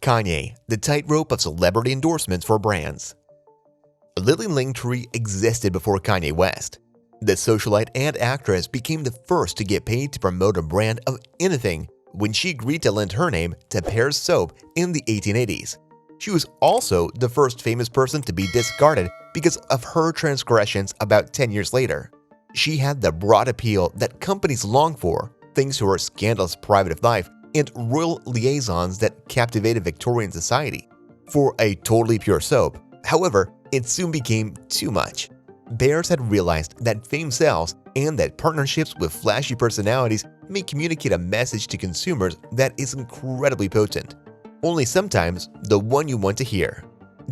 Kanye, the tightrope of celebrity endorsements for brands. Lily Langtry existed before Kanye West. The socialite and actress became the first to get paid to promote a brand of anything when she agreed to lend her name to Pear's soap in the 1880s. She was also the first famous person to be discarded because of her transgressions about 10 years later. She had the broad appeal that companies long for, thanks to her scandalous private life and royal liaisons that captivated Victorian society. For a totally pure soap, however, it soon became too much. Bears had realized that fame sells and that partnerships with flashy personalities may communicate a message to consumers that is incredibly potent. Only sometimes the one you want to hear.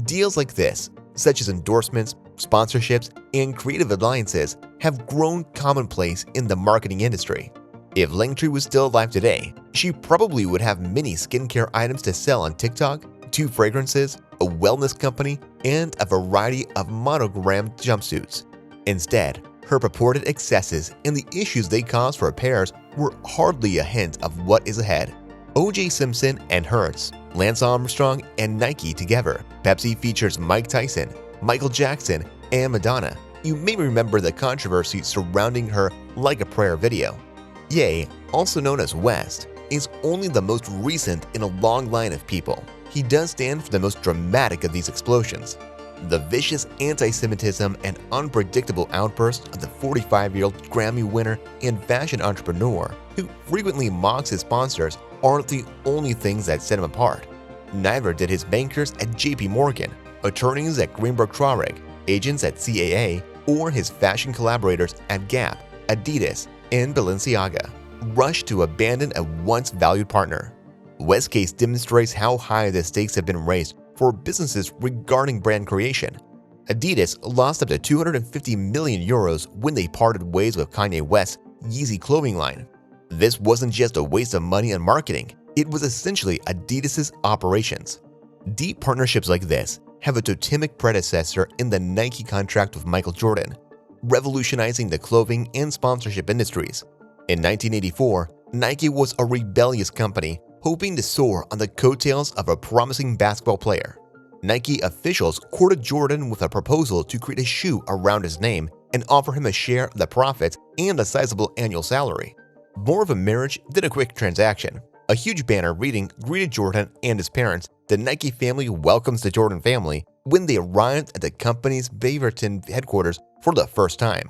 Deals like this, such as endorsements, sponsorships, and creative alliances, have grown commonplace in the marketing industry. If Langtry was still alive today, she probably would have many skincare items to sell on TikTok, 2 fragrances, a wellness company, and a variety of monogrammed jumpsuits. Instead, her purported excesses and the issues they caused for Pears were hardly a hint of what is ahead. O.J. Simpson and Hertz, Lance Armstrong and Nike together. Pepsi features Mike Tyson, Michael Jackson, and Madonna. You may remember the controversy surrounding her Like a Prayer video. Ye, also known as West, is only the most recent in a long line of people. He does stand for the most dramatic of these explosions. The vicious anti-Semitism and unpredictable outbursts of the 45-year-old Grammy winner and fashion entrepreneur who frequently mocks his sponsors aren't the only things that set him apart. Neither did his bankers at JP Morgan, attorneys at Greenberg Traurig, agents at CAA, or his fashion collaborators at Gap, Adidas, and Balenciaga rush to abandon a once valued partner. West's case demonstrates how high the stakes have been raised for businesses regarding brand creation. Adidas lost up to 250 million euros when they parted ways with Kanye West's Yeezy clothing line. This wasn't just a waste of money on marketing, it was essentially Adidas's operations. Deep partnerships like this have a totemic predecessor in the Nike contract with Michael Jordan, revolutionizing the clothing and sponsorship industries. In 1984, Nike was a rebellious company hoping to soar on the coattails of a promising basketball player. Nike officials courted Jordan with a proposal to create a shoe around his name and offer him a share of the profits and a sizable annual salary. More of a marriage than a quick transaction. A huge banner reading greeted Jordan and his parents. The Nike family welcomes the Jordan family when they arrived at the company's Beaverton headquarters for the first time.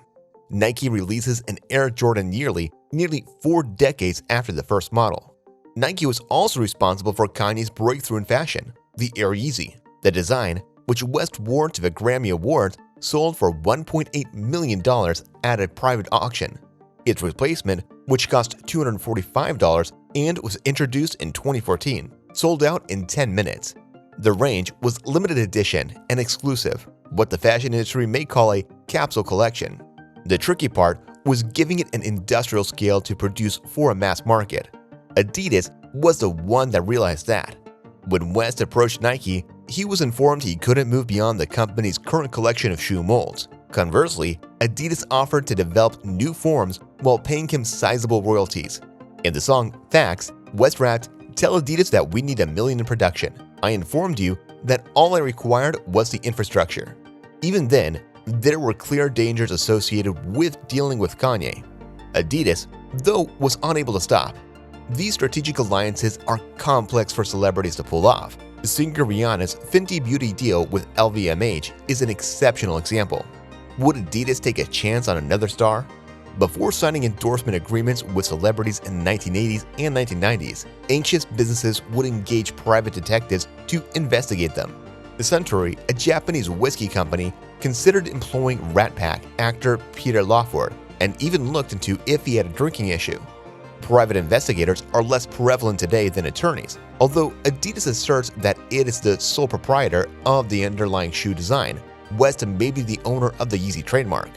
Nike releases an Air Jordan yearly, nearly 4 decades after the first model. Nike was also responsible for Kanye's breakthrough in fashion, the Air Yeezy. The design, which West wore to the Grammy Awards, sold for $1.8 million at a private auction. Its replacement, which cost $245 and was introduced in 2014, sold out in 10 minutes. The range was limited edition and exclusive, what the fashion industry may call a capsule collection. The tricky part was giving it an industrial scale to produce for a mass market. Adidas was the one that realized that. When West approached Nike, he was informed he couldn't move beyond the company's current collection of shoe molds. Conversely, Adidas offered to develop new forms while paying him sizable royalties. In the song Facts, West rapped, "Tell Adidas that we need $1 million in production. I informed you that all I required was the infrastructure." Even then, there were clear dangers associated with dealing with Kanye. Adidas, though, was unable to stop. These strategic alliances are complex for celebrities to pull off. Singer Rihanna's Fenty Beauty deal with LVMH is an exceptional example. Would Adidas take a chance on another star? Before signing endorsement agreements with celebrities in the 1980s and 1990s, anxious businesses would engage private detectives to investigate them. The Suntory, a Japanese whiskey company, considered employing Rat Pack actor Peter Lawford and even looked into if he had a drinking issue. Private investigators are less prevalent today than attorneys, although Adidas asserts that it is the sole proprietor of the underlying shoe design. West may be the owner of the Yeezy trademark.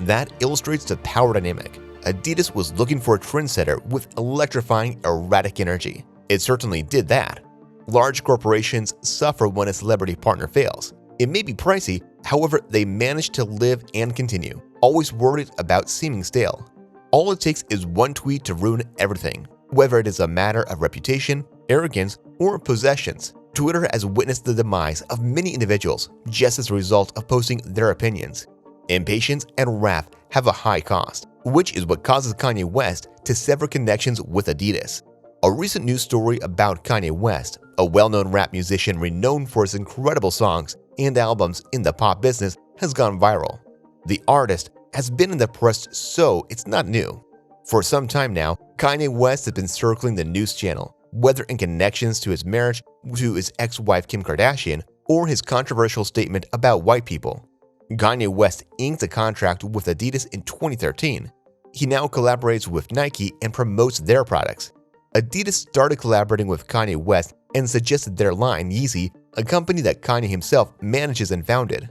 That illustrates the power dynamic. Adidas was looking for a trendsetter with electrifying, erratic energy. It certainly did that. Large corporations suffer when a celebrity partner fails. It may be pricey, however, they manage to live and continue, always worried about seeming stale. All it takes is one tweet to ruin everything, whether it is a matter of reputation, arrogance, or possessions. Twitter has witnessed the demise of many individuals just as a result of posting their opinions. Impatience and wrath have a high cost, which is what causes Kanye West to sever connections with Adidas. A recent news story about Kanye West, a well-known rap musician renowned for his incredible songs and albums in the pop business, has gone viral. The artist has been in the press, so it's not new. For some time now, Kanye West has been circling the news channel, whether in connections to his marriage to his ex-wife Kim Kardashian or his controversial statement about white people. Kanye West inked a contract with Adidas in 2013. He now collaborates with Nike and promotes their products. Adidas started collaborating with Kanye West and suggested their line Yeezy, a company that Kanye himself manages and founded.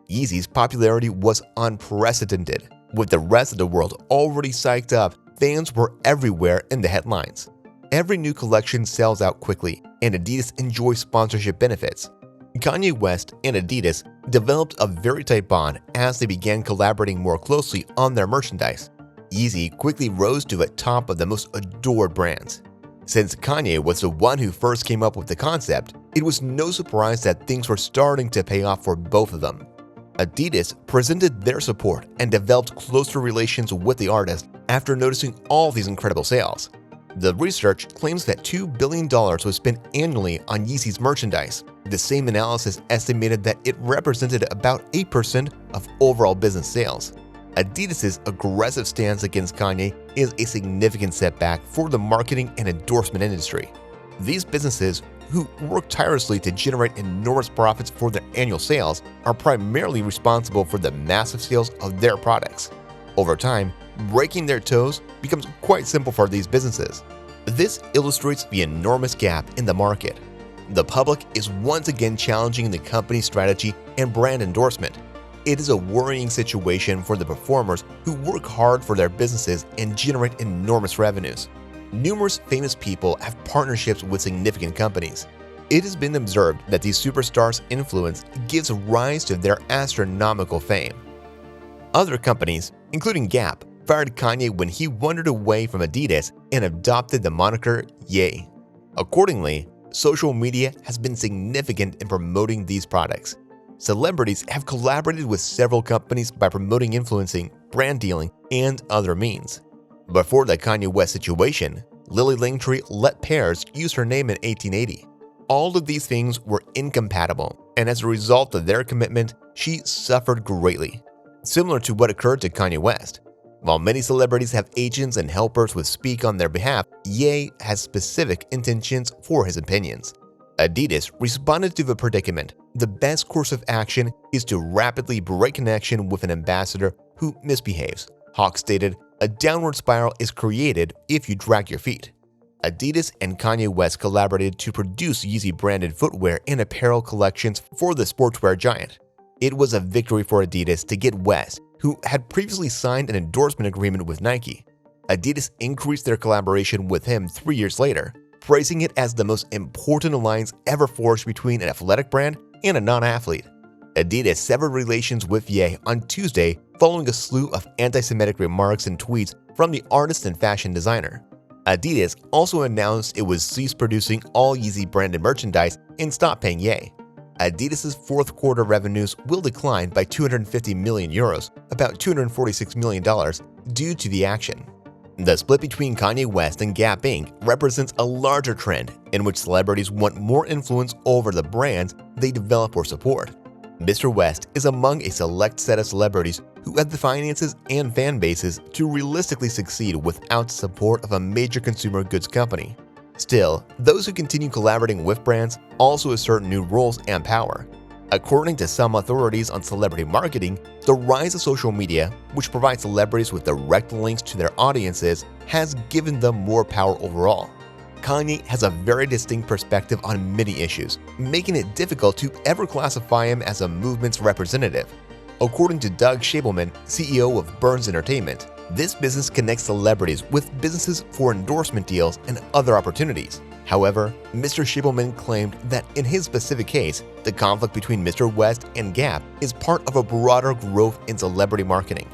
Yeezy's popularity was unprecedented. With the rest of the world already psyched up, fans were everywhere in the headlines. Every new collection sells out quickly, and Adidas enjoys sponsorship benefits. Kanye West and Adidas developed a very tight bond as they began collaborating more closely on their merchandise. Yeezy quickly rose to the top of the most adored brands. Since Kanye was the one who first came up with the concept, it was no surprise that things were starting to pay off for both of them. Adidas presented their support and developed closer relations with the artist after noticing all these incredible sales. The research claims that $2 billion was spent annually on Yeezy's merchandise. The same analysis estimated that it represented about 8% of overall business sales. Adidas' aggressive stance against Kanye is a significant setback for the marketing and endorsement industry. These businesses, who work tirelessly to generate enormous profits for their annual sales, are primarily responsible for the massive sales of their products. Over time, breaking their toes becomes quite simple for these businesses. This illustrates the enormous gap in the market. The public is once again challenging the company's strategy and brand endorsement. It is a worrying situation for the performers who work hard for their businesses and generate enormous revenues. Numerous famous people have partnerships with significant companies. It has been observed that these superstars' influence gives rise to their astronomical fame. Other companies, including Gap, fired Kanye when he wandered away from Adidas and adopted the moniker Ye. Accordingly, social media has been significant in promoting these products. Celebrities have collaborated with several companies by promoting influencing, brand dealing, and other means. Before the Kanye West situation, Lily Langtry let Pears use her name in 1880. All of these things were incompatible, and as a result of their commitment, she suffered greatly. Similar to what occurred to Kanye West. While many celebrities have agents and helpers who speak on their behalf, Ye has specific intentions for his opinions. Adidas responded to the predicament. The best course of action is to rapidly break connection with an ambassador who misbehaves. Hawk stated, "A downward spiral is created if you drag your feet." Adidas and Kanye West collaborated to produce Yeezy-branded footwear and apparel collections for the sportswear giant. It was a victory for Adidas to get West, who had previously signed an endorsement agreement with Nike. Adidas increased their collaboration with him 3 years later, praising it as the most important alliance ever forged between an athletic brand and a non-athlete. Adidas severed relations with Ye on Tuesday following a slew of anti-Semitic remarks and tweets from the artist and fashion designer. Adidas also announced it would cease producing all Yeezy-branded merchandise and stop paying Ye. Adidas' fourth quarter revenues will decline by €250 million, about $246 million, due to the action. The split between Kanye West and Gap Inc. represents a larger trend in which celebrities want more influence over the brands they develop or support. Mr. West is among a select set of celebrities who have the finances and fan bases to realistically succeed without the support of a major consumer goods company. Still, those who continue collaborating with brands also assert new roles and power. According to some authorities on celebrity marketing, the rise of social media, which provides celebrities with direct links to their audiences, has given them more power overall. Kanye has a very distinct perspective on many issues, making it difficult to ever classify him as a movement's representative. According to Doug Schabelman, CEO of Burns Entertainment, this business connects celebrities with businesses for endorsement deals and other opportunities. However, Mr. Schabelman claimed that in his specific case, the conflict between Mr. West and Gap is part of a broader growth in celebrity marketing.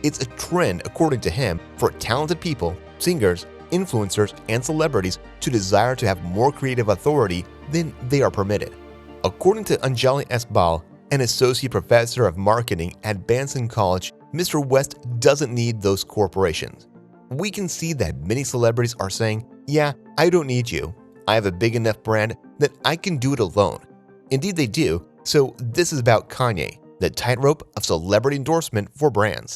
It's a trend, according to him, for talented people, singers, influencers and celebrities to desire to have more creative authority than they are permitted. According to Anjali S. Bal, an associate professor of marketing at Benson College, Mr. West doesn't need those corporations. We can see that many celebrities are saying, "Yeah, I don't need you. I have a big enough brand that I can do it alone." Indeed, they do. So this is about Kanye, the tightrope of celebrity endorsement for brands.